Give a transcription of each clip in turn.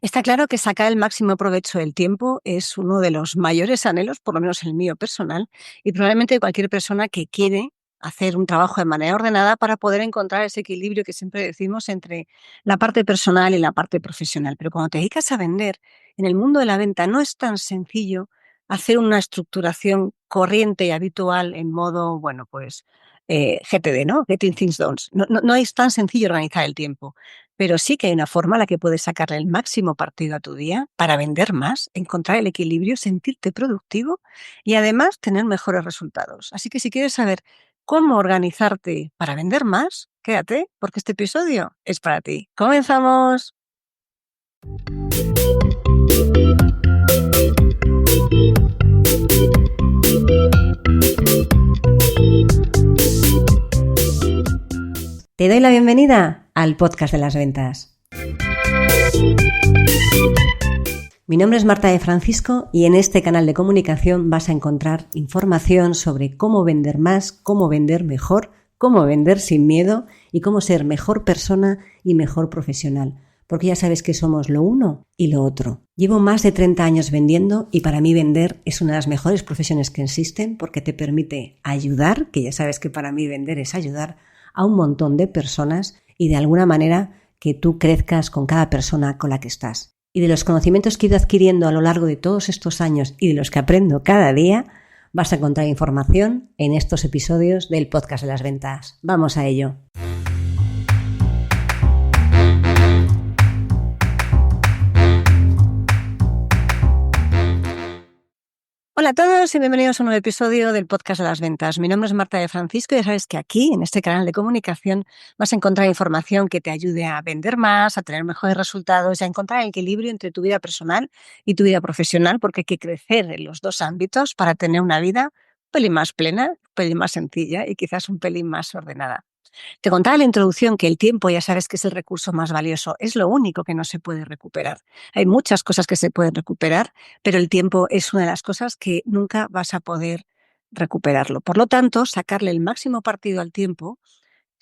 Está claro que sacar el máximo provecho del tiempo es uno de los mayores anhelos, por lo menos el mío personal, y probablemente de cualquier persona que quiere hacer un trabajo de manera ordenada para poder encontrar ese equilibrio que siempre decimos entre la parte personal y la parte profesional. Pero cuando te dedicas a vender, en el mundo de la venta no es tan sencillo hacer una estructuración corriente y habitual en modo, GTD, ¿no? Getting Things Done. No es tan sencillo organizar el tiempo. Pero sí que hay una forma en la que puedes sacarle el máximo partido a tu día para vender más, encontrar el equilibrio, sentirte productivo y además tener mejores resultados. Así que si quieres saber cómo organizarte para vender más, quédate porque este episodio es para ti. ¡Comenzamos! Te doy la bienvenida al podcast de las ventas. Mi nombre es Marta de Francisco y en este canal de comunicación vas a encontrar información sobre cómo vender más, cómo vender mejor, cómo vender sin miedo y cómo ser mejor persona y mejor profesional. Porque ya sabes que somos lo uno y lo otro. Llevo más de 30 años vendiendo y para mí vender es una de las mejores profesiones que existen porque te permite ayudar, que ya sabes que para mí vender es ayudar a un montón de personas y de alguna manera que tú crezcas con cada persona con la que estás. Y de los conocimientos que he ido adquiriendo a lo largo de todos estos años y de los que aprendo cada día, vas a encontrar información en estos episodios del podcast de las ventas. ¡Vamos a ello! Hola a todos y bienvenidos a un nuevo episodio del podcast de las ventas. Mi nombre es Marta de Francisco y ya sabes que aquí, en este canal de comunicación, vas a encontrar información que te ayude a vender más, a tener mejores resultados y a encontrar el equilibrio entre tu vida personal y tu vida profesional, porque hay que crecer en los dos ámbitos para tener una vida un pelín más plena, un pelín más sencilla y quizás un pelín más ordenada. Te contaba en la introducción que el tiempo, ya sabes que es el recurso más valioso, es lo único que no se puede recuperar. Hay muchas cosas que se pueden recuperar, pero el tiempo es una de las cosas que nunca vas a poder recuperarlo. Por lo tanto, sacarle el máximo partido al tiempo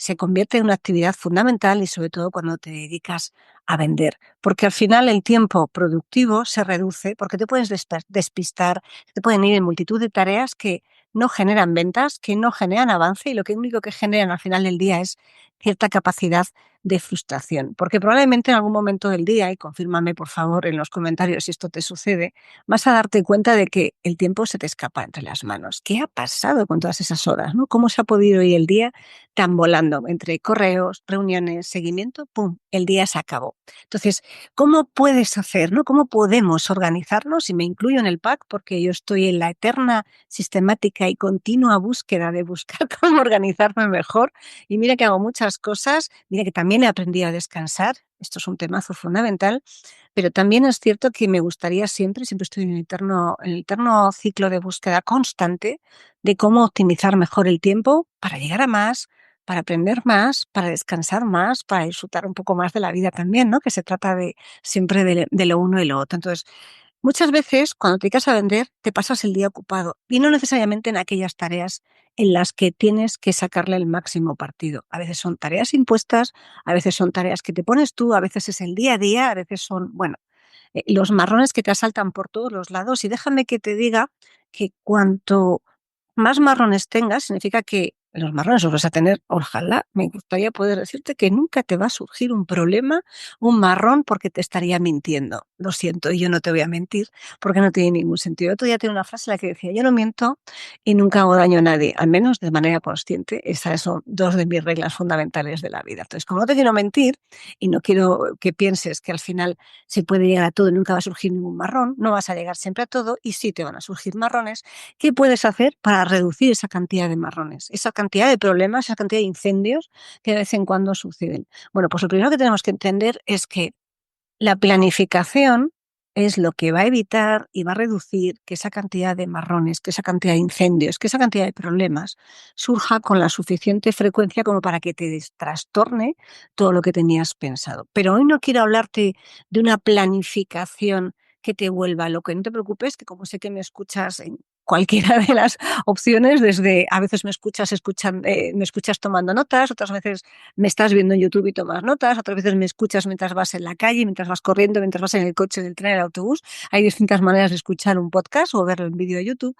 se convierte en una actividad fundamental y sobre todo cuando te dedicas a vender, porque al final el tiempo productivo se reduce porque te puedes despistar, te pueden ir en multitud de tareas que no generan ventas, que no generan avance y lo único que generan al final del día es cierta capacidad de frustración, porque probablemente en algún momento del día, y confírmame por favor en los comentarios si esto te sucede, vas a darte cuenta de que el tiempo se te escapa entre las manos. ¿Qué ha pasado con todas esas horas? ¿No? ¿Cómo se ha podido ir el día tan volando entre correos, reuniones, seguimiento? ¡Pum! El día se acabó. Entonces, ¿cómo puedes hacer, no? ¿Cómo podemos organizarnos? Y me incluyo en el pack porque yo estoy en la eterna, sistemática y continua búsqueda de buscar cómo organizarme mejor. Y mira que hago muchas cosas, mira que también he aprendido a descansar. Esto es un temazo fundamental, pero también es cierto que me gustaría siempre estoy en el eterno ciclo de búsqueda constante de cómo optimizar mejor el tiempo para llegar a más, para aprender más, para descansar más, para disfrutar un poco más de la vida también, ¿no? Que se trata de siempre de lo uno y lo otro. Entonces, muchas veces cuando te dedicas a vender te pasas el día ocupado y no necesariamente en aquellas tareas en las que tienes que sacarle el máximo partido. A veces son tareas impuestas, a veces son tareas que te pones tú, a veces es el día a día, a veces son, los marrones que te asaltan por todos los lados. Y déjame que te diga que cuanto más marrones tengas, significa que los marrones los vas a tener, ojalá, me gustaría poder decirte que nunca te va a surgir un problema, un marrón, porque te estaría mintiendo. Lo siento, y yo no te voy a mentir, porque no tiene ningún sentido. Otro día tenía una frase en la que decía, yo no miento y nunca hago daño a nadie, al menos de manera consciente. Esas son dos de mis reglas fundamentales de la vida. Entonces, como no te quiero mentir y no quiero que pienses que al final se puede llegar a todo y nunca va a surgir ningún marrón, no vas a llegar siempre a todo y sí te van a surgir marrones. ¿Qué puedes hacer para reducir esa cantidad de marrones, esa cantidad de problemas, esa cantidad de incendios que de vez en cuando suceden? Bueno, pues lo primero que tenemos que entender es que la planificación es lo que va a evitar y va a reducir que esa cantidad de marrones, que esa cantidad de incendios, que esa cantidad de problemas surja con la suficiente frecuencia como para que te trastorne todo lo que tenías pensado. Pero hoy no quiero hablarte de una planificación que te vuelva loco. No te preocupes, que como sé que me escuchas en cualquiera de las opciones, desde a veces me escuchas tomando notas, otras veces me estás viendo en YouTube y tomas notas, otras veces me escuchas mientras vas en la calle, mientras vas corriendo, mientras vas en el coche, en el tren, en el autobús. Hay distintas maneras de escuchar un podcast o verlo en vídeo de YouTube.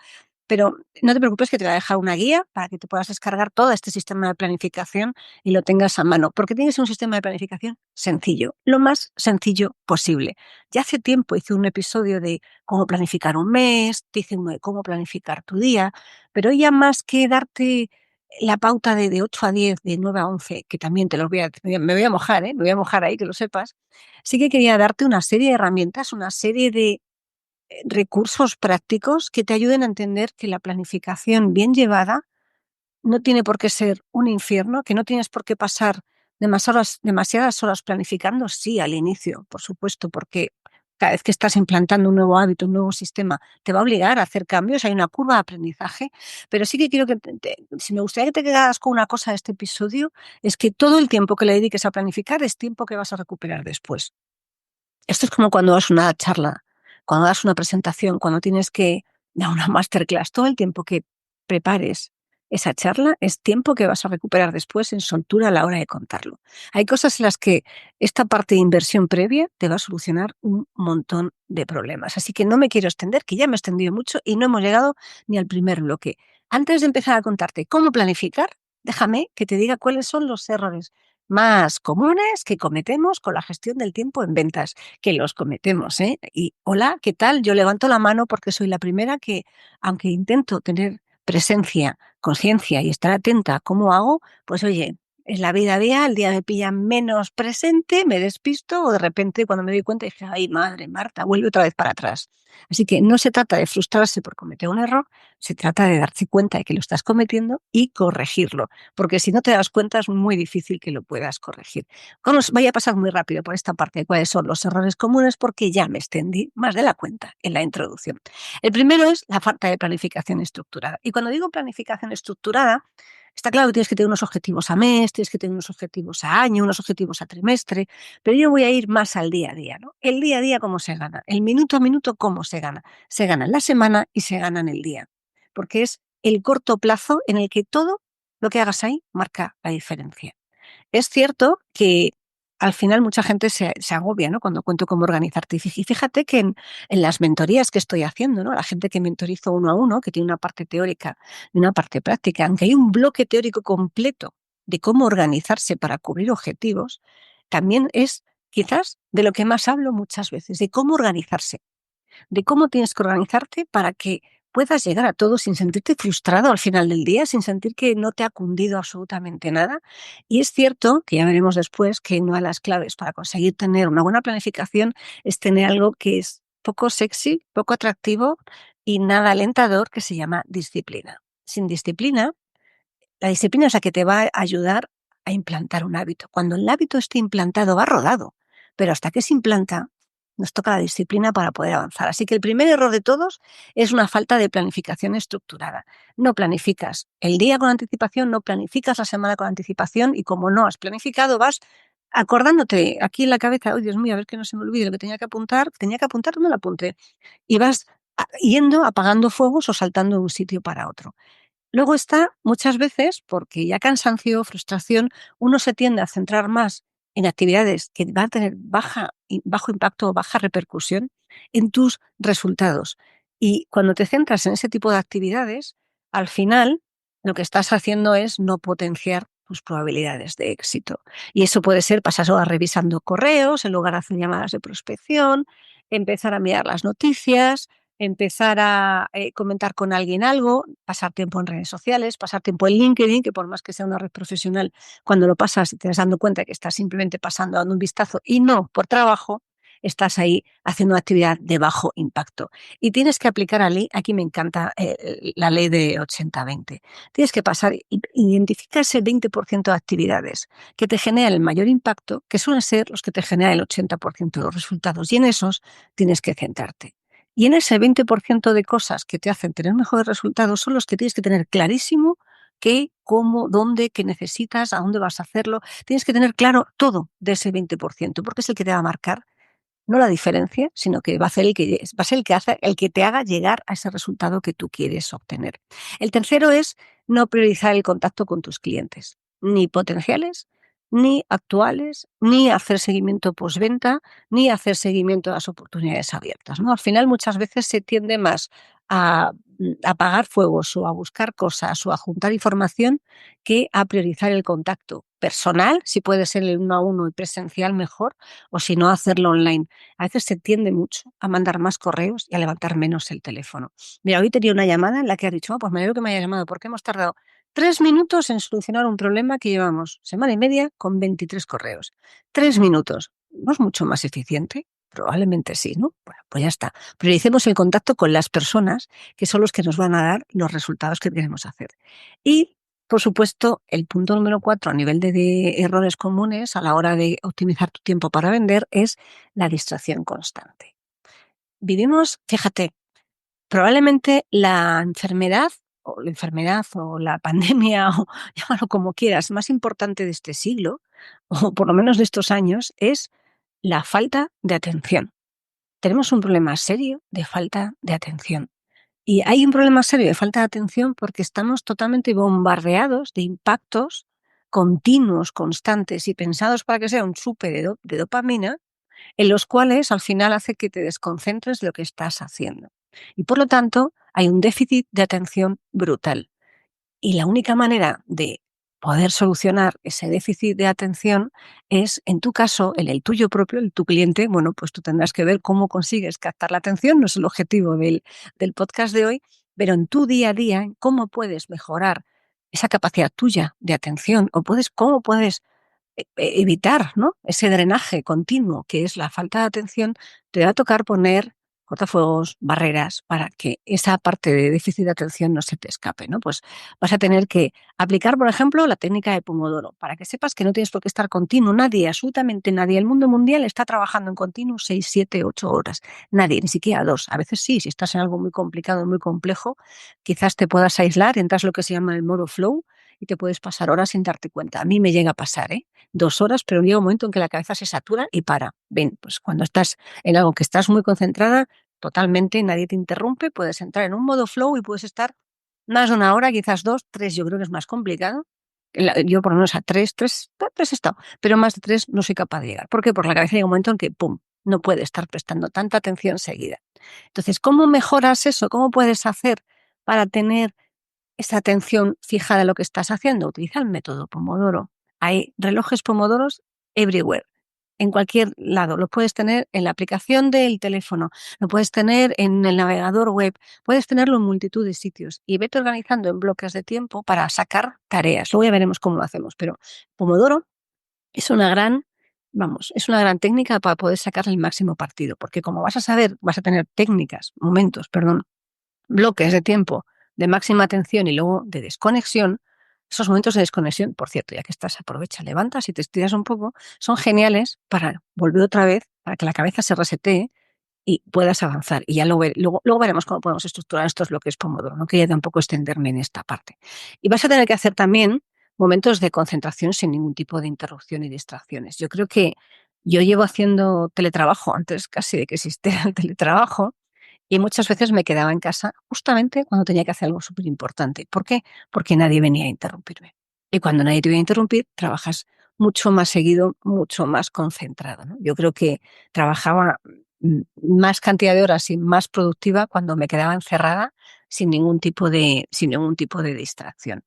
Pero no te preocupes que te voy a dejar una guía para que te puedas descargar todo este sistema de planificación y lo tengas a mano, porque tienes un sistema de planificación sencillo, lo más sencillo posible. Ya hace tiempo hice un episodio de cómo planificar un mes, te hice uno de cómo planificar tu día, pero ya más que darte la pauta de 8 a 10, de 9 a 11, que también me voy a mojar, me voy a mojar ahí, que lo sepas, sí que quería darte una serie de herramientas, una serie de recursos prácticos que te ayuden a entender que la planificación bien llevada no tiene por qué ser un infierno, que no tienes por qué pasar demasiadas horas planificando, sí, al inicio, por supuesto, porque cada vez que estás implantando un nuevo hábito, un nuevo sistema, te va a obligar a hacer cambios, hay una curva de aprendizaje, pero sí que quiero si me gustaría que te quedaras con una cosa de este episodio, es que todo el tiempo que le dediques a planificar es tiempo que vas a recuperar después. Esto es como cuando das una charla, cuando das una presentación, cuando tienes que dar una masterclass. Todo el tiempo que prepares esa charla es tiempo que vas a recuperar después en soltura a la hora de contarlo. Hay cosas en las que esta parte de inversión previa te va a solucionar un montón de problemas. Así que no me quiero extender, que ya me he extendido mucho y no hemos llegado ni al primer bloque. Antes de empezar a contarte cómo planificar, déjame que te diga cuáles son los errores más comunes que cometemos con la gestión del tiempo en ventas, que los cometemos, ¿eh? Y hola, ¿qué tal? Yo levanto la mano porque soy la primera que, aunque intento tener presencia, conciencia y estar atenta a cómo hago, pues oye, en la vida a día, el día me pilla menos presente, me despisto o de repente cuando me doy cuenta dije, ay madre, Marta, vuelve otra vez para atrás. Así que no se trata de frustrarse por cometer un error, se trata de darse cuenta de que lo estás cometiendo y corregirlo, porque si no te das cuenta es muy difícil que lo puedas corregir. Voy a pasar muy rápido por esta parte de cuáles son los errores comunes porque ya me extendí más de la cuenta en la introducción. El primero es la falta de planificación estructurada. Y cuando digo planificación estructurada, está claro que tienes que tener unos objetivos a mes, tienes que tener unos objetivos a año, unos objetivos a trimestre, pero yo voy a ir más al día a día, ¿no? El día a día, ¿cómo se gana? El minuto a minuto, ¿cómo se gana? Se gana en la semana y se gana en el día, porque es el corto plazo en el que todo lo que hagas ahí marca la diferencia. Es cierto que al final mucha gente se agobia, ¿no? Cuando cuento cómo organizarte. Y fíjate que en las mentorías que estoy haciendo, ¿no? La gente que mentorizo uno a uno, que tiene una parte teórica y una parte práctica, aunque hay un bloque teórico completo de cómo organizarse para cubrir objetivos, también es quizás de lo que más hablo muchas veces, de cómo organizarse, de cómo tienes que organizarte para que puedas llegar a todo sin sentirte frustrado al final del día, sin sentir que no te ha cundido absolutamente nada. Y es cierto, que ya veremos después, que una de las claves para conseguir tener una buena planificación es tener algo que es poco sexy, poco atractivo y nada alentador, que se llama disciplina. Sin disciplina, la disciplina es la que te va a ayudar a implantar un hábito. Cuando el hábito esté implantado, va rodado, pero hasta que se implanta, nos toca la disciplina para poder avanzar. Así que el primer error de todos es una falta de planificación estructurada. No planificas el día con anticipación, no planificas la semana con anticipación y como no has planificado, vas acordándote aquí en la cabeza, oh Dios mío, a ver que no se me olvide lo que tenía que apuntar, no lo apunté. Y vas yendo, apagando fuegos o saltando de un sitio para otro. Luego está, muchas veces, porque ya cansancio, frustración, uno se tiende a centrar más en actividades que van a tener bajo impacto o baja repercusión en tus resultados. Y cuando te centras en ese tipo de actividades, al final lo que estás haciendo es no potenciar tus probabilidades de éxito. Y eso puede ser pasar horas revisando correos en lugar de hacer llamadas de prospección, empezar a mirar las noticias, empezar a comentar con alguien algo, pasar tiempo en redes sociales, pasar tiempo en LinkedIn, que por más que sea una red profesional, cuando lo pasas y te vas dando cuenta que estás simplemente pasando, dando un vistazo y no por trabajo, estás ahí haciendo una actividad de bajo impacto. Y tienes que aplicar aquí me encanta la ley de 80-20. Tienes que pasar, identificar ese 20% de actividades que te generan el mayor impacto, que suelen ser los que te generan el 80% de los resultados. Y en esos tienes que centrarte. Y en ese 20% de cosas que te hacen tener mejores resultados son los que tienes que tener clarísimo qué, cómo, dónde, qué necesitas, a dónde vas a hacerlo. Tienes que tener claro todo de ese 20%, porque es el que te va a marcar no la diferencia, sino que va a ser el que te haga llegar a ese resultado que tú quieres obtener. El tercero es no priorizar el contacto con tus clientes, ni potenciales, ni actuales, ni hacer seguimiento postventa, ni hacer seguimiento a las oportunidades abiertas, ¿no? Al final muchas veces se tiende más a apagar fuegos o a buscar cosas o a juntar información que a priorizar el contacto personal, si puede ser el 1 a 1 y presencial mejor, o si no hacerlo online. A veces se tiende mucho a mandar más correos y a levantar menos el teléfono. Mira, hoy tenía una llamada en la que has dicho, pues me alegro que me haya llamado porque hemos tardado 3 minutos en solucionar un problema que llevamos semana y media con 23 correos. 3 minutos. ¿No es mucho más eficiente? Probablemente sí, ¿no? Bueno, pues ya está. Prioricemos el contacto con las personas que son los que nos van a dar los resultados que queremos hacer. Y, por supuesto, el punto número 4 a nivel de errores comunes a la hora de optimizar tu tiempo para vender es la distracción constante. Vivimos, fíjate, probablemente la enfermedad o la pandemia, o llámalo como quieras, más importante de este siglo, o por lo menos de estos años, es la falta de atención. Tenemos un problema serio de falta de atención. Y hay un problema serio de falta de atención porque estamos totalmente bombardeados de impactos continuos, constantes y pensados para que sea un chupe de dopamina, en los cuales al final hace que te desconcentres de lo que estás haciendo. Y por lo tanto, hay un déficit de atención brutal. Y la única manera de poder solucionar ese déficit de atención es, en tu caso, en el tuyo propio, el tu cliente, bueno, pues tú tendrás que ver cómo consigues captar la atención, no es el objetivo del podcast de hoy, pero en tu día a día, cómo puedes mejorar esa capacidad tuya de atención o cómo puedes evitar, ¿no?, ese drenaje continuo que es la falta de atención. Te va a tocar poner cortafuegos, barreras, para que esa parte de déficit de atención no se te escape, ¿no? Pues vas a tener que aplicar, por ejemplo, la técnica de Pomodoro, para que sepas que no tienes por qué estar continuo. Nadie, absolutamente nadie, el mundo mundial está trabajando en continuo 6, 7, 8 horas. Nadie, ni siquiera 2. A veces sí, si estás en algo muy complicado, muy complejo, quizás te puedas aislar, entras lo que se llama el modo flow y te puedes pasar horas sin darte cuenta. A mí me llega a pasar, 2 horas, pero llega un momento en que la cabeza se satura y para. Ven, pues cuando estás en algo que estás muy concentrada, totalmente, nadie te interrumpe, puedes entrar en un modo flow y puedes estar más de 1 hora, quizás 2, 3, yo creo que es más complicado. Yo por lo menos a 3 he estado, pero más de 3 no soy capaz de llegar. ¿Por qué? Porque la cabeza llega un momento en que, ¡pum!, no puede estar prestando tanta atención seguida. Entonces, ¿cómo mejoras eso? ¿Cómo puedes hacer para tener esa atención fijada en lo que estás haciendo? Utiliza el método Pomodoro. Hay relojes Pomodoros everywhere, en cualquier lado. Lo puedes tener en la aplicación del teléfono, lo puedes tener en el navegador web, puedes tenerlo en multitud de sitios y vete organizando en bloques de tiempo para sacar tareas. Luego ya veremos cómo lo hacemos, pero Pomodoro es es una gran técnica para poder sacarle el máximo partido, porque como vas a tener bloques de tiempo de máxima atención y luego de desconexión. Esos momentos de desconexión, por cierto, ya que estás, aprovecha, levantas y te estiras un poco, son geniales para volver otra vez, para que la cabeza se resetee y puedas avanzar. Y ya luego veremos cómo podemos estructurar estos bloques Pomodoro. No quería tampoco extenderme en esta parte. Y vas a tener que hacer también momentos de concentración sin ningún tipo de interrupción y distracciones. Yo creo que yo llevo haciendo teletrabajo antes casi de que existiera el teletrabajo, y muchas veces me quedaba en casa justamente cuando tenía que hacer algo súper importante. ¿Por qué? Porque nadie venía a interrumpirme. Y cuando nadie te viene a interrumpir, trabajas mucho más seguido, mucho más concentrado, ¿no? Yo creo que trabajaba más cantidad de horas y más productiva cuando me quedaba encerrada sin ningún tipo de distracción.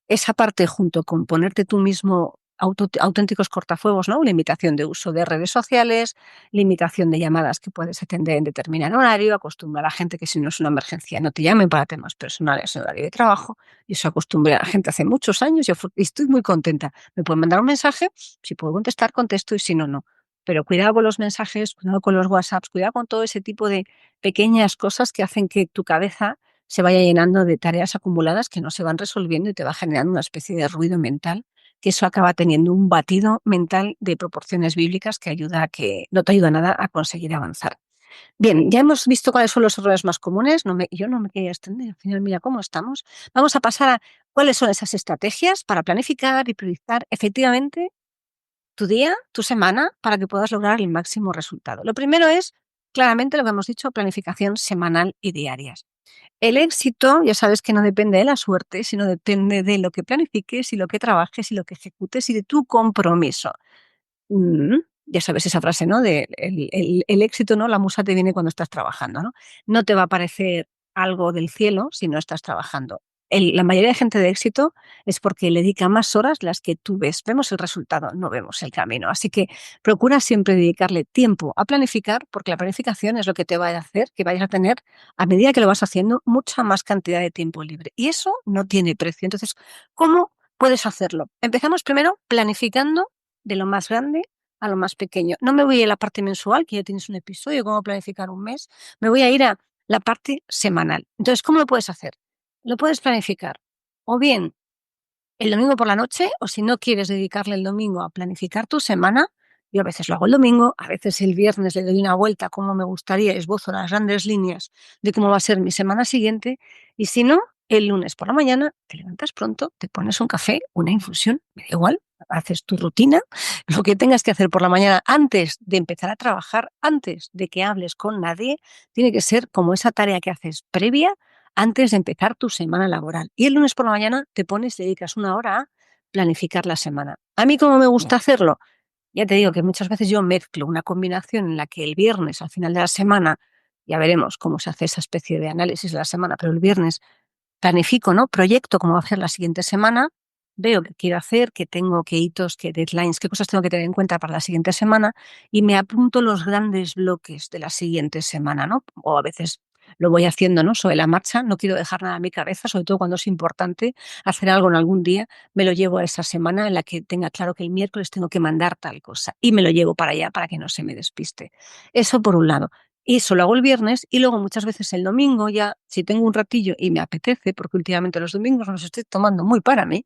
Esa parte, junto con ponerte tú mismo auténticos cortafuegos, ¿no? Limitación de uso de redes sociales, limitación de llamadas que puedes atender en determinado horario, acostumbrar a la gente que si no es una emergencia no te llamen para temas personales en horario de trabajo. Y eso acostumbré a la gente hace muchos años y estoy muy contenta. Me pueden mandar un mensaje, si puedo contestar, contesto, y si no, no. Pero cuidado con los mensajes, cuidado con los WhatsApps, cuidado con todo ese tipo de pequeñas cosas que hacen que tu cabeza se vaya llenando de tareas acumuladas que no se van resolviendo y te va generando una especie de ruido mental, que eso acaba teniendo un batido mental de proporciones bíblicas que no te ayuda nada a conseguir avanzar. Bien, ya hemos visto cuáles son los errores más comunes. Yo no me quería extender, al final mira cómo estamos. Vamos a pasar a cuáles son esas estrategias para planificar y priorizar efectivamente tu día, tu semana, para que puedas lograr el máximo resultado. Lo primero es, claramente, lo que hemos dicho, planificación semanal y diarias. El éxito, ya sabes que no depende de la suerte, sino depende de lo que planifiques y lo que trabajes y lo que ejecutes y de tu compromiso. Mm, ya sabes esa frase, ¿no? De el éxito, ¿no? La musa te viene cuando estás trabajando, ¿no? No te va a aparecer algo del cielo si no estás trabajando. La mayoría de gente de éxito es porque le dedica más horas las que tú ves. Vemos el resultado, no vemos el camino. Así que procura siempre dedicarle tiempo a planificar, porque la planificación es lo que te va a hacer que vayas a tener, a medida que lo vas haciendo, mucha más cantidad de tiempo libre. Y eso no tiene precio. Entonces, ¿cómo puedes hacerlo? Empezamos primero planificando de lo más grande a lo más pequeño. No me voy a la parte mensual, que ya tienes un episodio, cómo planificar un mes. Me voy a ir a la parte semanal. Entonces, ¿cómo lo puedes hacer? Lo puedes planificar o bien el domingo por la noche, o si no quieres dedicarle el domingo a planificar tu semana, yo a veces lo hago el domingo, a veces el viernes le doy una vuelta como me gustaría, esbozo las grandes líneas de cómo va a ser mi semana siguiente, y si no, el lunes por la mañana te levantas pronto, te pones un café, una infusión, me da igual, haces tu rutina, lo que tengas que hacer por la mañana antes de empezar a trabajar, antes de que hables con nadie, tiene que ser como esa tarea que haces previa antes de empezar tu semana laboral. Y el lunes por la mañana te pones, le dedicas una hora a planificar la semana. A mí, ¿cómo me gusta hacerlo? Ya te digo que muchas veces yo mezclo una combinación en la que el viernes, al final de la semana, ya veremos cómo se hace esa especie de análisis de la semana, pero el viernes planifico, ¿no? Proyecto cómo va a ser la siguiente semana, veo qué quiero hacer, qué tengo, qué hitos, qué deadlines, qué cosas tengo que tener en cuenta para la siguiente semana y me apunto los grandes bloques de la siguiente semana, ¿no? O a veces lo voy haciendo, ¿no? Sobre la marcha, no quiero dejar nada en mi cabeza, sobre todo cuando es importante hacer algo en algún día, me lo llevo a esa semana en la que tenga claro que el miércoles tengo que mandar tal cosa y me lo llevo para allá para que no se me despiste. Eso por un lado. Y eso lo hago el viernes y luego muchas veces el domingo ya, si tengo un ratillo y me apetece, porque últimamente los domingos los estoy tomando muy para mí,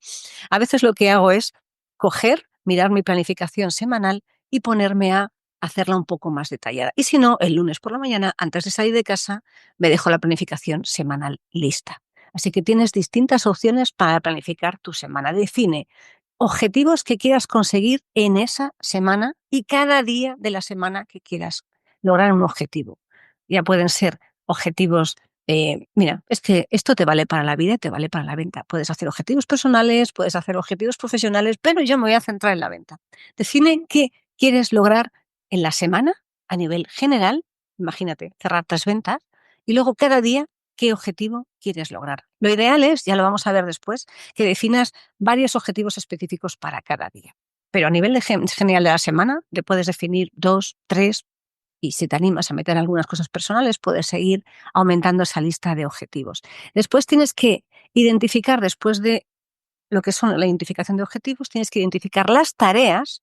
a veces lo que hago es coger, mirar mi planificación semanal y ponerme a hacerla un poco más detallada. Y si no, el lunes por la mañana, antes de salir de casa, me dejo la planificación semanal lista. Así que tienes distintas opciones para planificar tu semana. Define objetivos que quieras conseguir en esa semana y cada día de la semana que quieras lograr un objetivo. Ya pueden ser objetivos, mira, es que esto te vale para la vida y te vale para la venta. Puedes hacer objetivos personales, puedes hacer objetivos profesionales, pero yo me voy a centrar en la venta. Define qué quieres lograr en la semana a nivel general, imagínate, cerrar 3 ventas y luego cada día qué objetivo quieres lograr. Lo ideal es, ya lo vamos a ver después, que definas varios objetivos específicos para cada día. Pero a nivel general de la semana, te puedes definir 2, 3 y si te animas a meter algunas cosas personales, puedes seguir aumentando esa lista de objetivos. Después tienes que identificar, después de lo que son la identificación de objetivos, tienes que identificar las tareas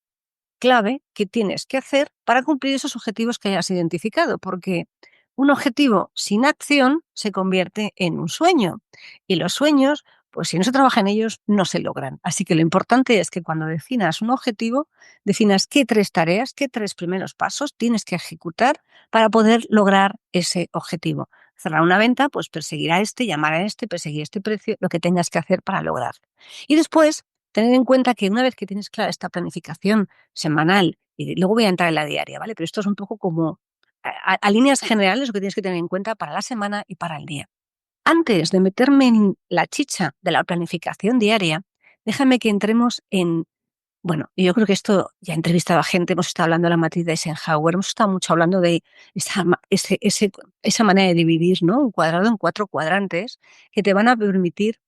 clave que tienes que hacer para cumplir esos objetivos que hayas identificado, porque un objetivo sin acción se convierte en un sueño y los sueños, pues si no se trabaja en ellos, no se logran. Así que lo importante es que cuando definas un objetivo, definas qué 3 tareas, qué 3 primeros pasos tienes que ejecutar para poder lograr ese objetivo. Cerrar una venta, pues perseguir a este, llamar a este, perseguir este precio, lo que tengas que hacer para lograr. Y después, tener en cuenta que una vez que tienes clara esta planificación semanal, y luego voy a entrar en la diaria, ¿vale? Pero esto es un poco como a líneas generales lo que tienes que tener en cuenta para la semana y para el día. Antes de meterme en la chicha de la planificación diaria, déjame que entremos en, bueno, yo creo que esto ya he entrevistado a gente, hemos estado hablando de la matriz de Eisenhower, hemos estado mucho hablando de esa manera de dividir, ¿no? Un cuadrado en 4 cuadrantes que te van a permitir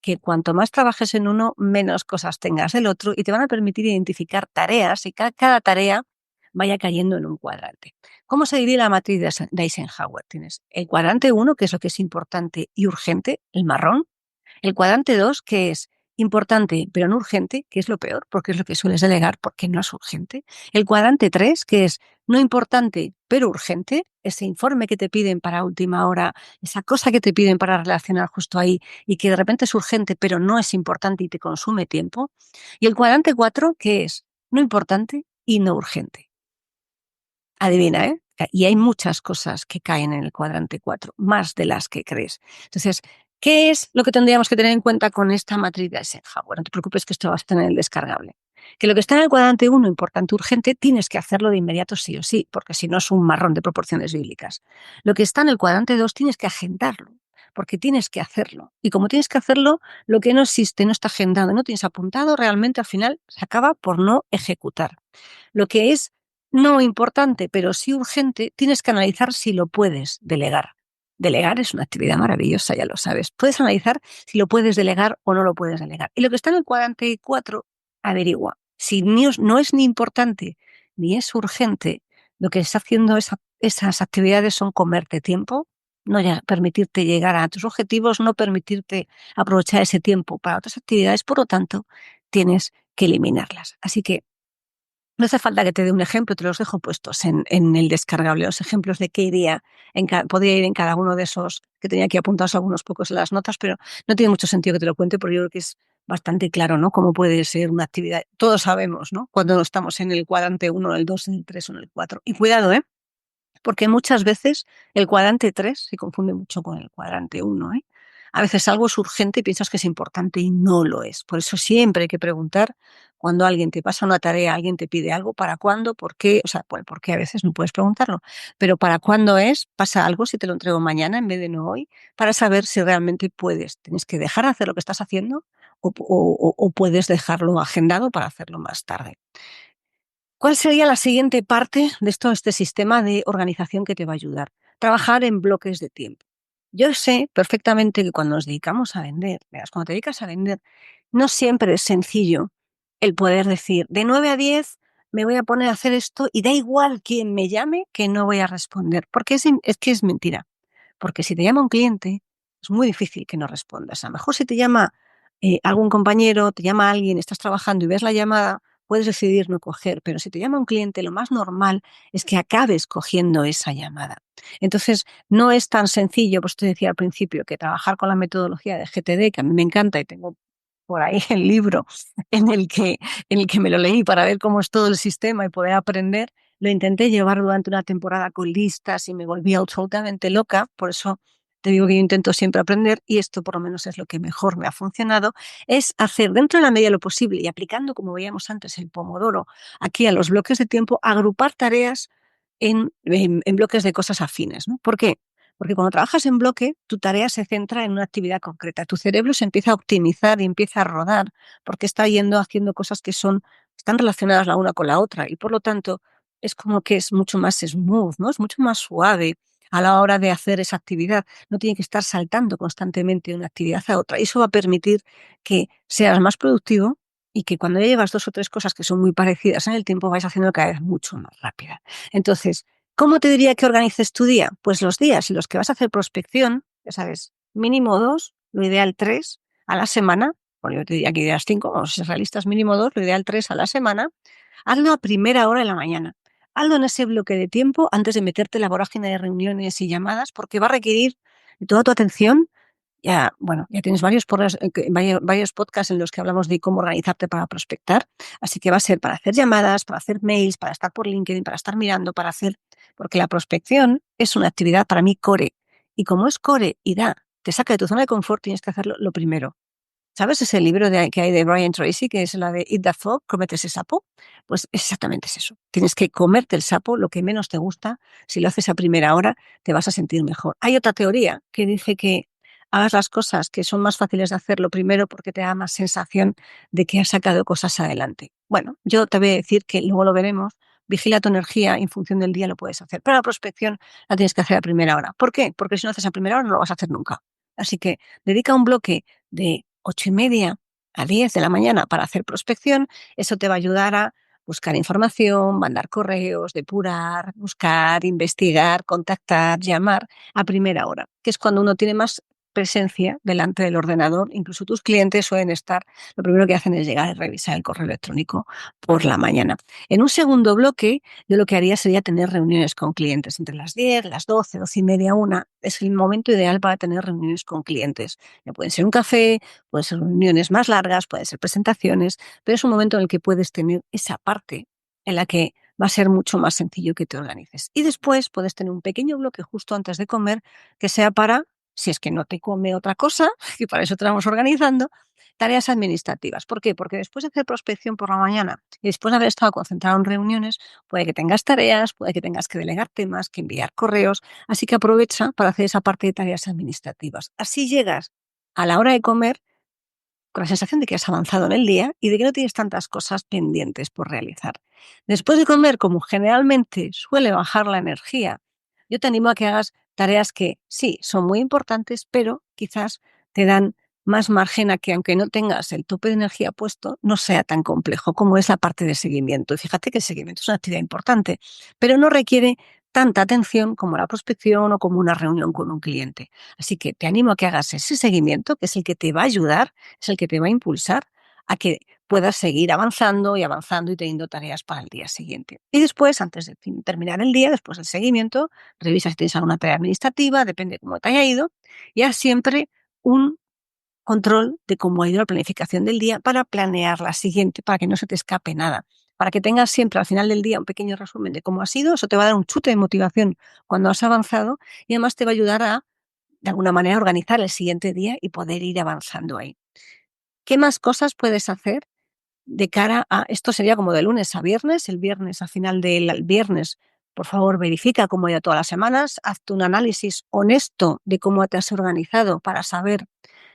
que cuanto más trabajes en uno, menos cosas tengas del otro y te van a permitir identificar tareas y cada tarea vaya cayendo en un cuadrante. ¿Cómo se divide la matriz de Eisenhower? Tienes el cuadrante 1, que es lo que es importante y urgente, el marrón. El cuadrante 2, que es importante pero no urgente, que es lo peor, porque es lo que sueles delegar porque no es urgente. El cuadrante 3, que es no importante pero urgente, ese informe que te piden para última hora, esa cosa que te piden para relacionar justo ahí y que de repente es urgente pero no es importante y te consume tiempo. Y el cuadrante 4, que es no importante y no urgente. Adivina, ¿eh? Y hay muchas cosas que caen en el cuadrante 4, más de las que crees. Entonces, ¿qué es lo que tendríamos que tener en cuenta con esta matriz de Eisenhower? No te preocupes que esto va a estar en el descargable. Que lo que está en el cuadrante 1, importante, urgente, tienes que hacerlo de inmediato sí o sí, porque si no es un marrón de proporciones bíblicas. Lo que está en el cuadrante 2 tienes que agendarlo, porque tienes que hacerlo. Y como tienes que hacerlo, lo que no existe, no está agendado, no tienes apuntado, realmente al final se acaba por no ejecutar. Lo que es no importante, pero sí urgente, tienes que analizar si lo puedes delegar. Delegar es una actividad maravillosa, ya lo sabes. Puedes analizar si lo puedes delegar o no lo puedes delegar. Y lo que está en el cuadrante 4, averigua. Si no es ni importante ni es urgente, lo que está haciendo esas actividades son comerte tiempo, no permitirte llegar a tus objetivos, no permitirte aprovechar ese tiempo para otras actividades, por lo tanto, tienes que eliminarlas. Así que no hace falta que te dé un ejemplo, te los dejo puestos en el descargable, los ejemplos de qué iría podría ir en cada uno de esos, que tenía aquí apuntados algunos pocos en las notas, pero no tiene mucho sentido que te lo cuente porque yo creo que es bastante claro, ¿no? Cómo puede ser una actividad. Todos sabemos, ¿no? Cuando no estamos en el cuadrante 1, en el 2, en el 3 o en el 4. Y cuidado, ¿eh? Porque muchas veces el cuadrante 3 se confunde mucho con el cuadrante 1, ¿eh? A veces algo es urgente y piensas que es importante y no lo es. Por eso siempre hay que preguntar cuando alguien te pasa una tarea, alguien te pide algo, ¿para cuándo? ¿Por qué? O sea, bueno, ¿por qué? A veces no puedes preguntarlo, pero ¿para cuándo es? ¿Pasa algo si te lo entrego mañana en vez de no hoy? Para saber si realmente puedes. Tienes que dejar de hacer lo que estás haciendo o puedes dejarlo agendado para hacerlo más tarde. ¿Cuál sería la siguiente parte de este sistema de organización que te va a ayudar? Trabajar en bloques de tiempo. Yo sé perfectamente que cuando nos dedicamos a vender, verás, cuando te dedicas a vender, no siempre es sencillo el poder decir, de 9 a 10 me voy a poner a hacer esto y da igual quién me llame que no voy a responder, porque es que es mentira. Porque si te llama un cliente, es muy difícil que no respondas. A lo mejor si te llama algún compañero, te llama alguien, estás trabajando y ves la llamada, puedes decidir no coger, pero si te llama un cliente, lo más normal es que acabes cogiendo esa llamada. Entonces, no es tan sencillo, pues te decía al principio, que trabajar con la metodología de GTD, que a mí me encanta y tengo por ahí el libro en el que me lo leí para ver cómo es todo el sistema y poder aprender. Lo intenté llevar durante una temporada con listas y me volví absolutamente loca, por eso te digo que yo intento siempre aprender y esto por lo menos es lo que mejor me ha funcionado, es hacer dentro de la medida de lo posible y aplicando, como veíamos antes, el pomodoro aquí a los bloques de tiempo, agrupar tareas en bloques de cosas afines, ¿no? ¿Por qué? Porque cuando trabajas en bloque, tu tarea se centra en una actividad concreta. Tu cerebro se empieza a optimizar y empieza a rodar porque está yendo haciendo cosas que están relacionadas la una con la otra y por lo tanto es como que es mucho más smooth, ¿no? Es mucho más suave a la hora de hacer esa actividad. No tiene que estar saltando constantemente de una actividad a otra. Y eso va a permitir que seas más productivo y que cuando ya llevas dos o tres cosas que son muy parecidas en el tiempo, vais haciendo cada vez mucho más rápida. Entonces, ¿cómo te diría que organices tu día? Pues los días en los que vas a hacer prospección, ya sabes, mínimo 2, lo ideal 3 a la semana. Bueno, yo te diría que ideas 5, vamos a ser realistas, mínimo 2, lo ideal 3 a la semana. Hazlo a primera hora de la mañana. Hazlo en ese bloque de tiempo antes de meterte en la vorágine de reuniones y llamadas, porque va a requerir de toda tu atención. Ya, bueno, ya tienes varios podcasts en los que hablamos de cómo organizarte para prospectar. Así que va a ser para hacer llamadas, para hacer mails, para estar por LinkedIn, para estar mirando, para hacer. Porque la prospección es una actividad para mí core. Y como es core y te saca de tu zona de confort, tienes que hacerlo lo primero. ¿Sabes ese libro que hay de Brian Tracy, que es la de Eat the Frog, cómete ese sapo? Pues exactamente es eso. Tienes que comerte el sapo, lo que menos te gusta. Si lo haces a primera hora, te vas a sentir mejor. Hay otra teoría que dice que hagas las cosas que son más fáciles de hacerlo primero porque te da más sensación de que has sacado cosas adelante. Bueno, yo te voy a decir que luego lo veremos. Vigila tu energía, en función del día lo puedes hacer. Pero la prospección la tienes que hacer a primera hora. ¿Por qué? Porque si no haces a primera hora no lo vas a hacer nunca. Así que dedica un bloque de 8:30 a 10 de la mañana para hacer prospección. Eso te va a ayudar a buscar información, mandar correos, depurar, buscar, investigar, contactar, llamar a primera hora, que es cuando uno tiene más presencia delante del ordenador. Incluso tus clientes suelen estar, lo primero que hacen es llegar y revisar el correo electrónico por la mañana. En un segundo bloque, yo lo que haría sería tener reuniones con clientes entre las 10, las 12, 12:30, 1. Es el momento ideal para tener reuniones con clientes. Ya pueden ser un café, pueden ser reuniones más largas, pueden ser presentaciones, pero es un momento en el que puedes tener esa parte en la que va a ser mucho más sencillo que te organices. Y después puedes tener un pequeño bloque justo antes de comer que sea para si es que no te come otra cosa, que para eso te vamos organizando, tareas administrativas. ¿Por qué? Porque después de hacer prospección por la mañana y después de haber estado concentrado en reuniones, puede que tengas tareas, puede que tengas que delegar temas, que enviar correos, así que aprovecha para hacer esa parte de tareas administrativas. Así llegas a la hora de comer con la sensación de que has avanzado en el día y de que no tienes tantas cosas pendientes por realizar. Después de comer, como generalmente suele bajar la energía, yo te animo a que hagas tareas que sí, son muy importantes, pero quizás te dan más margen a que, aunque no tengas el tope de energía puesto, no sea tan complejo como es la parte de seguimiento. Y fíjate que el seguimiento es una actividad importante, pero no requiere tanta atención como la prospección o como una reunión con un cliente. Así que te animo a que hagas ese seguimiento, que es el que te va a ayudar, es el que te va a impulsar a que puedas seguir avanzando y teniendo tareas para el día siguiente. Y después, antes de terminar el día, después del seguimiento, revisa si tienes alguna tarea administrativa, depende de cómo te haya ido, y haz siempre un control de cómo ha ido la planificación del día para planear la siguiente, para que no se te escape nada. Para que tengas siempre al final del día un pequeño resumen de cómo ha sido, eso te va a dar un chute de motivación cuando has avanzado y además te va a ayudar a, de alguna manera, organizar el siguiente día y poder ir avanzando ahí. ¿Qué más cosas puedes hacer de cara a esto? Sería como de lunes a viernes, el viernes, al final del viernes, por favor, verifica cómo ha ido todas las semanas, hazte un análisis honesto de cómo te has organizado para saber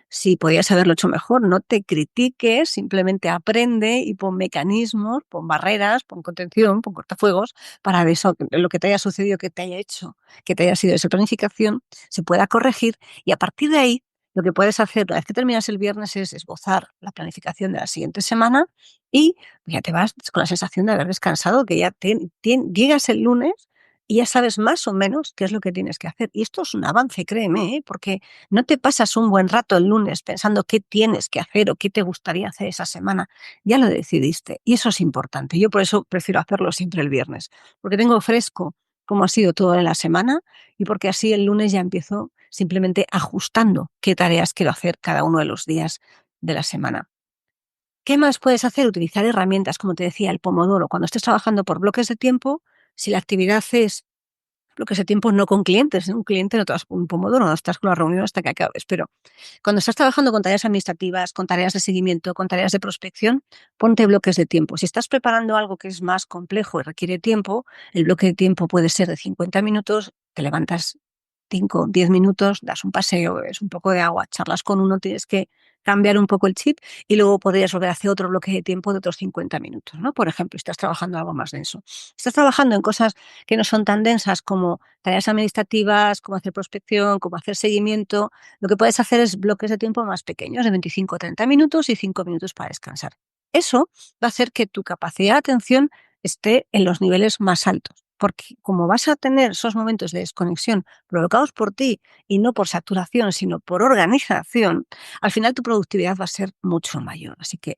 si podías haberlo hecho mejor. No te critiques, simplemente aprende y pon mecanismos, pon barreras, pon contención, pon cortafuegos para eso, lo que te haya sucedido, que te haya hecho, que te haya sido esa planificación, se pueda corregir y a partir de ahí lo que puedes hacer una vez que terminas el viernes es esbozar la planificación de la siguiente semana y ya te vas con la sensación de haber descansado, que ya llegas el lunes y ya sabes más o menos qué es lo que tienes que hacer. Y esto es un avance, créeme, porque no te pasas un buen rato el lunes pensando qué tienes que hacer o qué te gustaría hacer esa semana. Ya lo decidiste y eso es importante. Yo por eso prefiero hacerlo siempre el viernes, porque tengo fresco cómo ha sido toda la semana y porque así el lunes ya empiezo simplemente ajustando qué tareas quiero hacer cada uno de los días de la semana. ¿Qué más puedes hacer? Utilizar herramientas, como te decía, el pomodoro. Cuando estés trabajando por bloques de tiempo, si la actividad es bloques de tiempo no con clientes, un cliente no te vas un pomodoro, no estás con la reunión hasta que acabes, pero cuando estás trabajando con tareas administrativas, con tareas de seguimiento, con tareas de prospección, ponte bloques de tiempo. Si estás preparando algo que es más complejo y requiere tiempo, el bloque de tiempo puede ser de 50 minutos, te levantas 5, 10 minutos, das un paseo, bebes un poco de agua, charlas con uno, tienes que cambiar un poco el chip y luego podrías volver a hacer otro bloque de tiempo de otros 50 minutos, ¿no? Por ejemplo, si estás trabajando algo más denso. Si estás trabajando en cosas que no son tan densas como tareas administrativas, como hacer prospección, como hacer seguimiento, lo que puedes hacer es bloques de tiempo más pequeños, de 25 o 30 minutos y 5 minutos para descansar. Eso va a hacer que tu capacidad de atención esté en los niveles más altos, porque como vas a tener esos momentos de desconexión provocados por ti y no por saturación, sino por organización, al final tu productividad va a ser mucho mayor. Así que,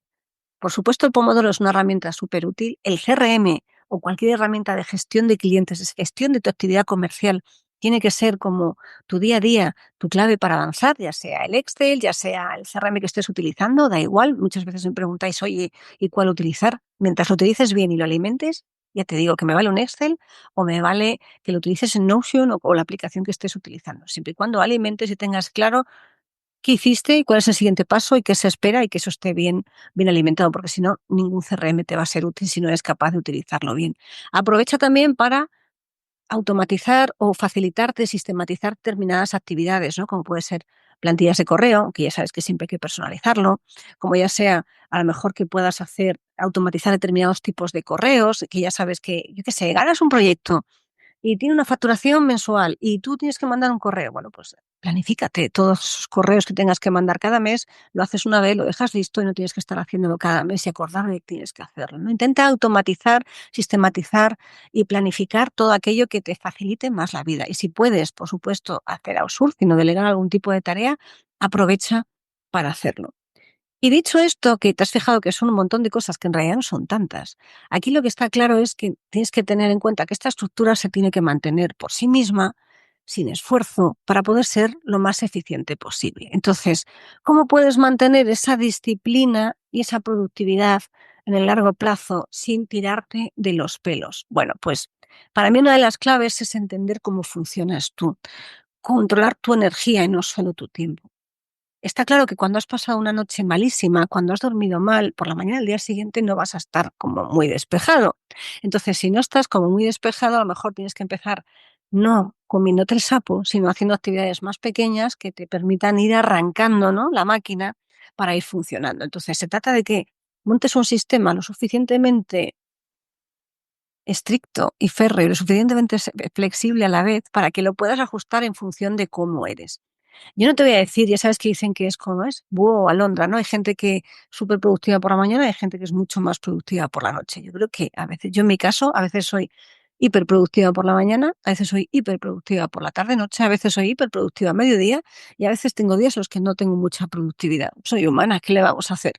por supuesto, el Pomodoro es una herramienta súper útil. El CRM o cualquier herramienta de gestión de clientes, de gestión de tu actividad comercial, tiene que ser como tu día a día, tu clave para avanzar, ya sea el Excel, ya sea el CRM que estés utilizando, da igual. Muchas veces me preguntáis, oye, ¿y cuál utilizar? Mientras lo utilices bien y lo alimentes, ya te digo que me vale un Excel o me vale que lo utilices en Notion o la aplicación que estés utilizando, siempre y cuando alimentes y tengas claro qué hiciste y cuál es el siguiente paso y qué se espera y que eso esté bien alimentado, porque si no, ningún CRM te va a ser útil si no eres capaz de utilizarlo bien. Aprovecha también para automatizar o facilitarte, sistematizar determinadas actividades, ¿no? Como puede ser plantillas de correo, que ya sabes que siempre hay que personalizarlo, como ya sea a lo mejor que puedas hacer, automatizar determinados tipos de correos, que ya sabes que, yo qué sé, ganas un proyecto y tiene una facturación mensual y tú tienes que mandar un correo. Bueno, pues planifícate todos esos correos que tengas que mandar cada mes, lo haces una vez, lo dejas listo y no tienes que estar haciéndolo cada mes y acordar de que tienes que hacerlo, ¿no? Intenta automatizar, sistematizar y planificar todo aquello que te facilite más la vida. Y si puedes, por supuesto, hacer outsourcing o delegar algún tipo de tarea, aprovecha para hacerlo. Y dicho esto, que te has fijado que son un montón de cosas que en realidad no son tantas, aquí lo que está claro es que tienes que tener en cuenta que esta estructura se tiene que mantener por sí misma, sin esfuerzo, para poder ser lo más eficiente posible. Entonces, ¿cómo puedes mantener esa disciplina y esa productividad en el largo plazo sin tirarte de los pelos? Bueno, pues para mí una de las claves es entender cómo funcionas tú. controlar tu energía y no solo tu tiempo. Está claro que cuando has pasado una noche malísima, cuando has dormido mal, por la mañana del día siguiente no vas a estar como muy despejado. Entonces, si no estás como muy despejado, a lo mejor tienes que empezar no comiéndote el sapo, sino haciendo actividades más pequeñas que te permitan ir arrancando, ¿no?, la máquina para ir funcionando. Entonces, se trata de que montes un sistema lo suficientemente estricto y férreo y lo suficientemente flexible a la vez para que lo puedas ajustar en función de cómo eres. Yo no te voy a decir, ya sabes que dicen que es como es, búho o alondra, ¿no? Hay gente que es súper productiva por la mañana y hay gente que es mucho más productiva por la noche. Yo creo que a veces, yo en mi caso, a veces soy hiperproductiva por la mañana, a veces soy hiperproductiva por la tarde-noche, a veces soy hiperproductiva a mediodía y a veces tengo días en los que no tengo mucha productividad. Soy humana, ¿qué le vamos a hacer?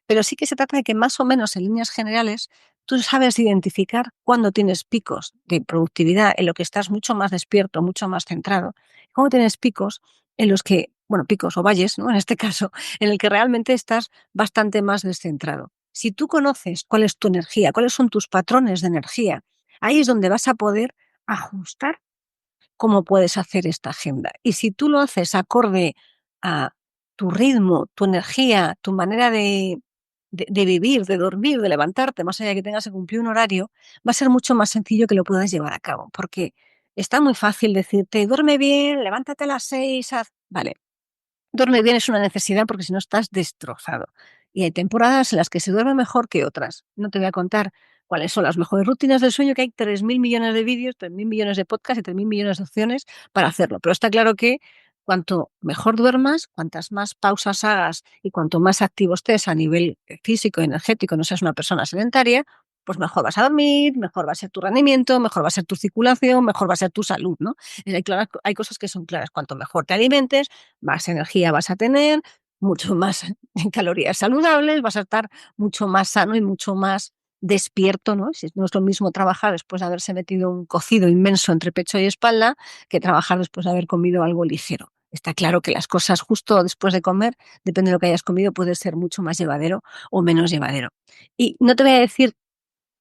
Pero sí que se trata de que más o menos en líneas generales tú sabes identificar cuándo tienes picos de productividad en lo que estás mucho más despierto, mucho más centrado. Cuando tienes picos en los que, bueno, picos o valles, ¿no?, en este caso, en el que realmente estás bastante más descentrado. Si tú conoces cuál es tu energía, cuáles son tus patrones de energía, ahí es donde vas a poder ajustar cómo puedes hacer esta agenda. Y si tú lo haces acorde a tu ritmo, tu energía, tu manera de vivir, de dormir, de levantarte, más allá de que tengas que cumplir un horario, va a ser mucho más sencillo que lo puedas llevar a cabo. Porque está muy fácil decirte, duerme bien, levántate a las 6, Vale, dormir bien es una necesidad porque si no estás destrozado. Y hay temporadas en las que se duerme mejor que otras. No te voy a contar cuáles son las mejores rutinas del sueño, que hay 3.000 millones de vídeos, 3.000 millones de podcasts y 3.000 millones de opciones para hacerlo. Pero está claro que cuanto mejor duermas, cuantas más pausas hagas y cuanto más activo estés a nivel físico y energético, no seas una persona sedentaria, pues mejor vas a dormir, mejor va a ser tu rendimiento, mejor va a ser tu circulación, mejor va a ser tu salud, ¿no? Hay cosas que son claras. Cuanto mejor te alimentes, más energía vas a tener, mucho más calorías saludables, vas a estar mucho más sano y mucho más despierto, ¿no? Si no es lo mismo trabajar después de haberse metido un cocido inmenso entre pecho y espalda que trabajar después de haber comido algo ligero. Está claro que las cosas justo después de comer, depende de lo que hayas comido, puede ser mucho más llevadero o menos llevadero. Y no te voy a decir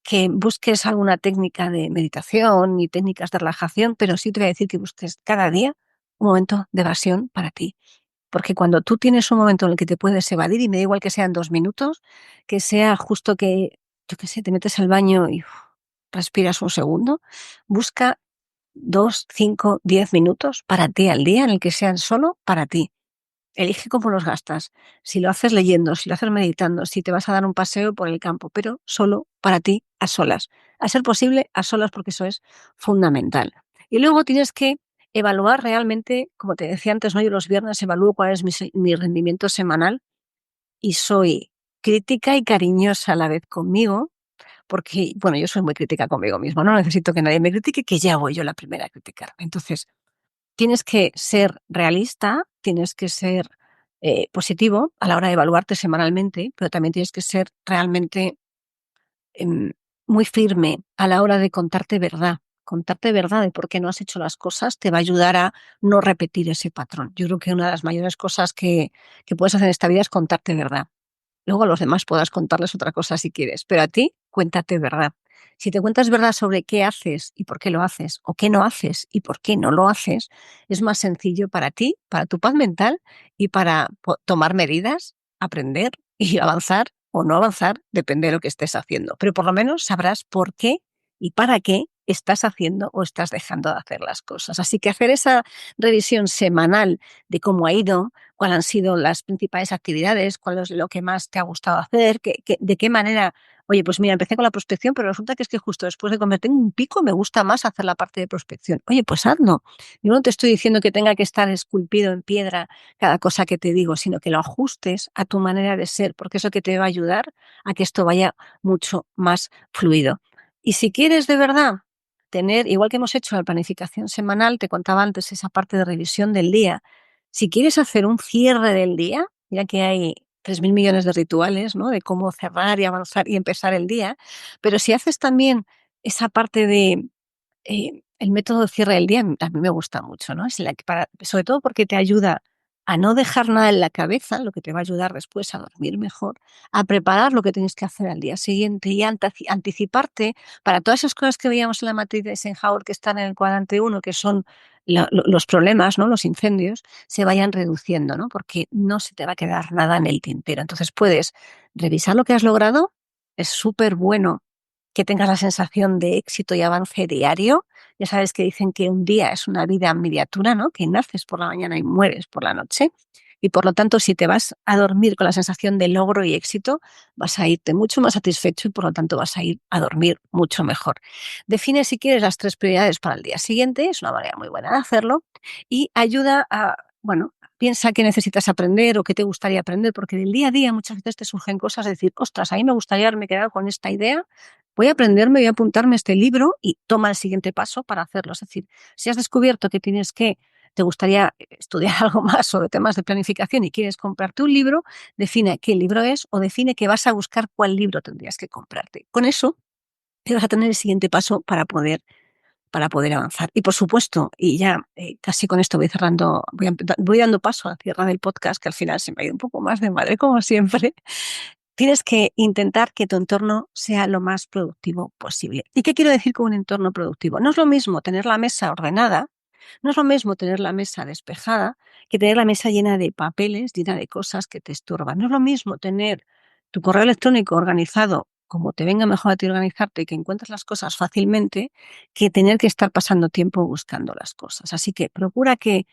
que busques alguna técnica de meditación ni técnicas de relajación, pero sí te voy a decir que busques cada día un momento de evasión para ti. Porque cuando tú tienes un momento en el que te puedes evadir, y me da igual que sean 2 minutos, que sea justo que, yo qué sé, te metes al baño y respiras un segundo, busca 2, 5, 10 minutos para ti al día en el que sean solo para ti. Elige cómo los gastas. Si lo haces leyendo, si lo haces meditando, si te vas a dar un paseo por el campo, pero solo para ti, a solas. A ser posible, a solas, porque eso es fundamental. Y luego tienes que evaluar realmente, como te decía antes, ¿no? Yo los viernes evalúo cuál es mi rendimiento semanal y soy crítica y cariñosa a la vez conmigo, porque, bueno, yo soy muy crítica conmigo misma, no necesito que nadie me critique, que ya voy yo la primera a criticarme. Entonces, tienes que ser realista, tienes que ser positivo a la hora de evaluarte semanalmente, pero también tienes que ser realmente em, muy firme a la hora de contarte verdad. Contarte verdad de por qué no has hecho las cosas te va a ayudar a no repetir ese patrón. Yo creo que una de las mayores cosas que puedes hacer en esta vida es contarte verdad. Luego a los demás podrás contarles otra cosa si quieres, pero a ti cuéntate verdad. Si te cuentas verdad sobre qué haces y por qué lo haces, o qué no haces y por qué no lo haces, es más sencillo para ti, para tu paz mental y para tomar medidas, aprender y avanzar o no avanzar, depende de lo que estés haciendo. Pero por lo menos sabrás por qué y para qué estás haciendo o estás dejando de hacer las cosas. Así que hacer esa revisión semanal de cómo ha ido, cuáles han sido las principales actividades, cuál es lo que más te ha gustado hacer, de qué manera, oye, pues mira, empecé con la prospección, pero resulta que es que justo después de comer tengo un pico, me gusta más hacer la parte de prospección. Oye, pues hazlo. Yo no te estoy diciendo que tenga que estar esculpido en piedra cada cosa que te digo, sino que lo ajustes a tu manera de ser, porque eso que te va a ayudar a que esto vaya mucho más fluido. Y si quieres de verdad tener, igual que hemos hecho la planificación semanal, te contaba antes esa parte de revisión del día, si quieres hacer un cierre del día, ya que hay 3.000 millones de rituales, ¿no?, de cómo cerrar y avanzar y empezar el día, pero si haces también esa parte de el método de cierre del día, a mí me gusta mucho, ¿no? Es la que sobre todo porque te ayuda a no dejar nada en la cabeza, lo que te va a ayudar después a dormir mejor, a preparar lo que tienes que hacer al día siguiente y anticiparte para todas esas cosas que veíamos en la matriz de Eisenhower que están en el cuadrante 1, que son los problemas, ¿no? Los incendios, se vayan reduciendo, ¿no? Porque no se te va a quedar nada en el tintero. Entonces puedes revisar lo que has logrado, es súper bueno que tengas la sensación de éxito y avance diario. Ya sabes que dicen que un día es una vida en miniatura, ¿no? Que naces por la mañana y mueres por la noche. Y por lo tanto, si te vas a dormir con la sensación de logro y éxito, vas a irte mucho más satisfecho y por lo tanto vas a ir a dormir mucho mejor. Define si quieres las 3 prioridades para el día siguiente, es una manera muy buena de hacerlo y ayuda a, bueno, piensa qué necesitas aprender o qué te gustaría aprender, porque del día a día muchas veces te surgen cosas de decir, ostras, a mí me gustaría haberme quedado con esta idea, voy a aprenderme, voy a apuntarme este libro y toma el siguiente paso para hacerlo. Es decir, si has descubierto que te gustaría estudiar algo más sobre temas de planificación y quieres comprarte un libro, define qué libro es o define que vas a buscar cuál libro tendrías que comprarte. Con eso te vas a tener el siguiente paso para poder avanzar. Y por supuesto, y ya casi con esto voy cerrando, voy dando paso a cierre del podcast, que al final se me ha ido un poco más de madre, como siempre. Tienes que intentar que tu entorno sea lo más productivo posible. ¿Y qué quiero decir con un entorno productivo? No es lo mismo tener la mesa ordenada, no es lo mismo tener la mesa despejada que tener la mesa llena de papeles, llena de cosas que te estorban. No es lo mismo tener tu correo electrónico organizado como te venga mejor a ti organizarte y que encuentres las cosas fácilmente, que tener que estar pasando tiempo buscando las cosas. Así que procura que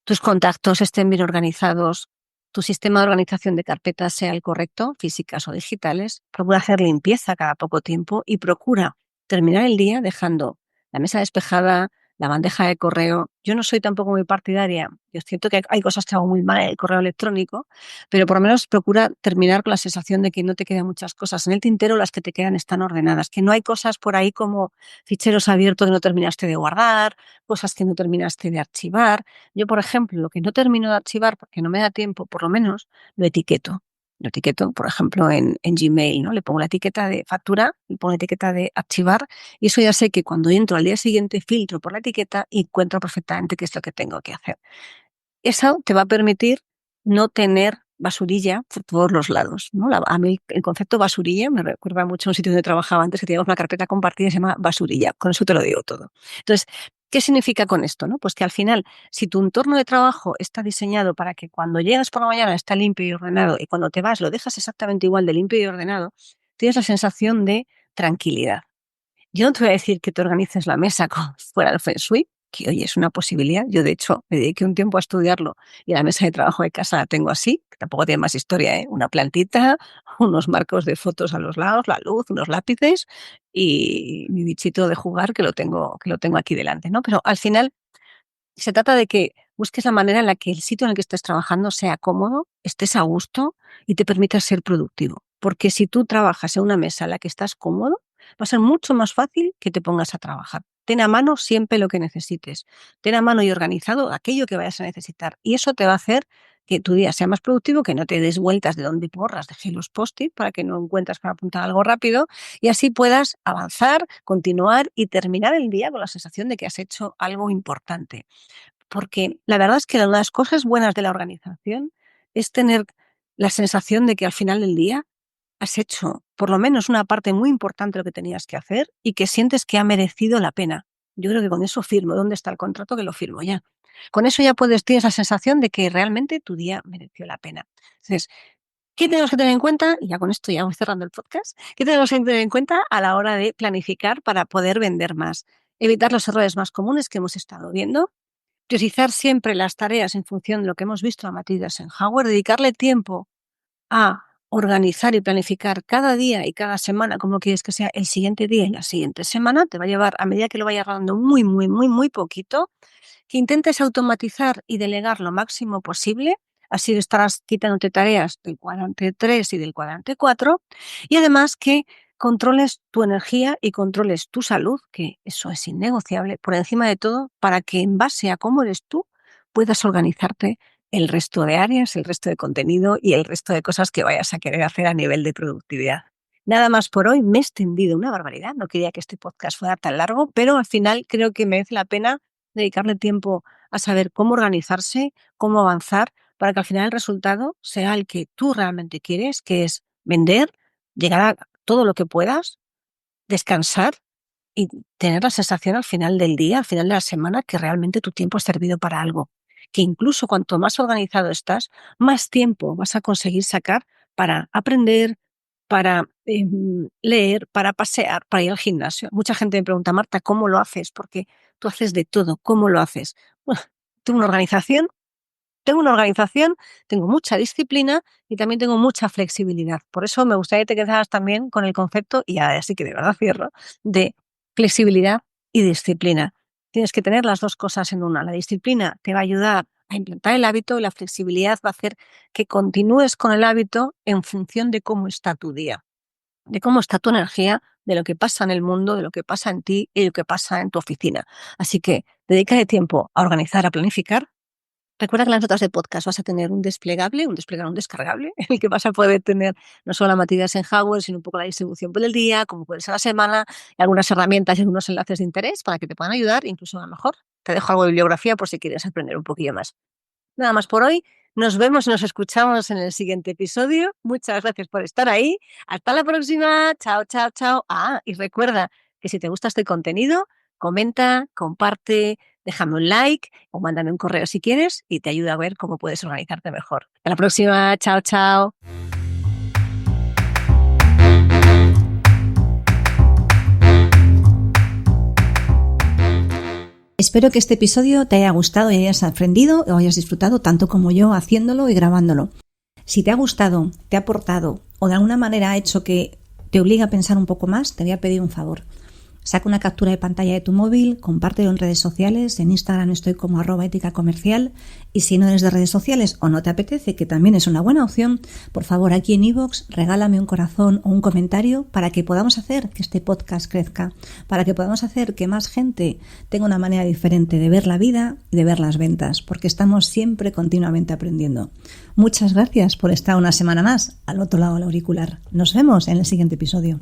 tus contactos estén bien organizados, tu sistema de organización de carpetas sea el correcto, físicas o digitales. Procura hacer limpieza cada poco tiempo y procura terminar el día dejando la mesa despejada, la bandeja de correo. Yo no soy tampoco muy partidaria. Yo siento que hay cosas que hago muy mal en el correo electrónico, pero por lo menos procura terminar con la sensación de que no te quedan muchas cosas en el tintero, las que te quedan están ordenadas, que no hay cosas por ahí como ficheros abiertos que no terminaste de guardar, cosas que no terminaste de archivar. Yo, por ejemplo, lo que no termino de archivar porque no me da tiempo, por lo menos, lo etiqueto. Lo etiqueto, por ejemplo, en Gmail, ¿no? Le pongo la etiqueta de factura, le pongo la etiqueta de archivar y eso ya sé que cuando entro al día siguiente filtro por la etiqueta y encuentro perfectamente qué es lo que tengo que hacer. Eso te va a permitir no tener basurilla por todos los lados, ¿no? A mí el concepto basurilla me recuerda mucho a un sitio donde trabajaba antes que teníamos una carpeta compartida y se llama basurilla. Con eso te lo digo todo. Entonces, ¿qué significa con esto? ¿No? Pues que al final, si tu entorno de trabajo está diseñado para que cuando llegas por la mañana está limpio y ordenado y cuando te vas lo dejas exactamente igual de limpio y ordenado, tienes la sensación de tranquilidad. Yo no te voy a decir que te organices la mesa como fuera el Feng Shui, que oye, es una posibilidad. Yo, de hecho, me dediqué un tiempo a estudiarlo y la mesa de trabajo de casa la tengo así, que tampoco tiene más historia, ¿eh? Una plantita, unos marcos de fotos a los lados, la luz, unos lápices y mi bichito de jugar que lo tengo aquí delante, ¿no? Pero al final se trata de que busques la manera en la que el sitio en el que estés trabajando sea cómodo, estés a gusto y te permita ser productivo. Porque si tú trabajas en una mesa en la que estás cómodo, va a ser mucho más fácil que te pongas a trabajar. Ten a mano siempre lo que necesites. Ten a mano y organizado aquello que vayas a necesitar. Y eso te va a hacer que tu día sea más productivo, que no te des vueltas de donde porras, dejé los post-it para que no encuentres para apuntar algo rápido y así puedas avanzar, continuar y terminar el día con la sensación de que has hecho algo importante. Porque la verdad es que una de las cosas buenas de la organización es tener la sensación de que al final del día has hecho por lo menos una parte muy importante de lo que tenías que hacer y que sientes que ha merecido la pena. Yo creo que con eso firmo. ¿Dónde está el contrato? Que lo firmo ya. Con eso ya tienes la sensación de que realmente tu día mereció la pena. Entonces, ¿qué tenemos que tener en cuenta? Y ya con esto ya voy cerrando el podcast. ¿Qué tenemos que tener en cuenta a la hora de planificar para poder vender más? Evitar los errores más comunes que hemos estado viendo, priorizar siempre las tareas en función de lo que hemos visto en la matriz de Eisenhower, dedicarle tiempo a organizar y planificar cada día y cada semana cómo quieres que sea el siguiente día y la siguiente semana, te va a llevar a medida que lo vayas dando muy, muy, muy, muy poquito, que intentes automatizar y delegar lo máximo posible, así estarás quitándote tareas del cuadrante 3 y del cuadrante 4, y además que controles tu energía y controles tu salud, que eso es innegociable, por encima de todo, para que en base a cómo eres tú puedas organizarte el resto de áreas, el resto de contenido y el resto de cosas que vayas a querer hacer a nivel de productividad. Nada más por hoy, me he extendido una barbaridad, no quería que este podcast fuera tan largo, pero al final creo que merece la pena dedicarle tiempo a saber cómo organizarse, cómo avanzar, para que al final el resultado sea el que tú realmente quieres, que es vender, llegar a todo lo que puedas, descansar y tener la sensación al final del día, al final de la semana, que realmente tu tiempo ha servido para algo. Que incluso cuanto más organizado estás, más tiempo vas a conseguir sacar para aprender, para leer, para pasear, para ir al gimnasio. Mucha gente me pregunta, Marta, ¿cómo lo haces? Porque tú haces de todo, ¿cómo lo haces? Bueno, tengo una organización, tengo mucha disciplina y también tengo mucha flexibilidad. Por eso me gustaría que te quedaras también con el concepto, y ahora sí que de verdad cierro, de flexibilidad y disciplina. Tienes que tener las dos cosas en una. La disciplina te va a ayudar a implantar el hábito y la flexibilidad va a hacer que continúes con el hábito en función de cómo está tu día, de cómo está tu energía, de lo que pasa en el mundo, de lo que pasa en ti y de lo que pasa en tu oficina. Así que dedícale tiempo a organizar, a planificar. Recuerda que en las notas de podcast vas a tener un descargable, en el que vas a poder tener no solo las materias en Howard, sino un poco la distribución por el día, cómo puede ser la semana, y algunas herramientas y algunos enlaces de interés para que te puedan ayudar, incluso a lo mejor te dejo algo de bibliografía por si quieres aprender un poquillo más. Nada más por hoy. Nos vemos y nos escuchamos en el siguiente episodio. Muchas gracias por estar ahí. Hasta la próxima. Chao, chao, chao. Y recuerda que si te gusta este contenido, comenta, comparte, déjame un like o mándame un correo si quieres y te ayuda a ver cómo puedes organizarte mejor. Hasta la próxima. Chao, chao. Espero que este episodio te haya gustado y hayas aprendido o hayas disfrutado tanto como yo haciéndolo y grabándolo. Si te ha gustado, te ha aportado o de alguna manera ha hecho que te obligue a pensar un poco más, te voy a pedir un favor. Saca una captura de pantalla de tu móvil, compártelo en redes sociales, en Instagram estoy como @éticacomercial, y si no eres de redes sociales o no te apetece, que también es una buena opción, por favor aquí en iVoox regálame un corazón o un comentario para que podamos hacer que este podcast crezca, para que podamos hacer que más gente tenga una manera diferente de ver la vida y de ver las ventas, porque estamos siempre continuamente aprendiendo. Muchas gracias por estar una semana más al otro lado del auricular. Nos vemos en el siguiente episodio.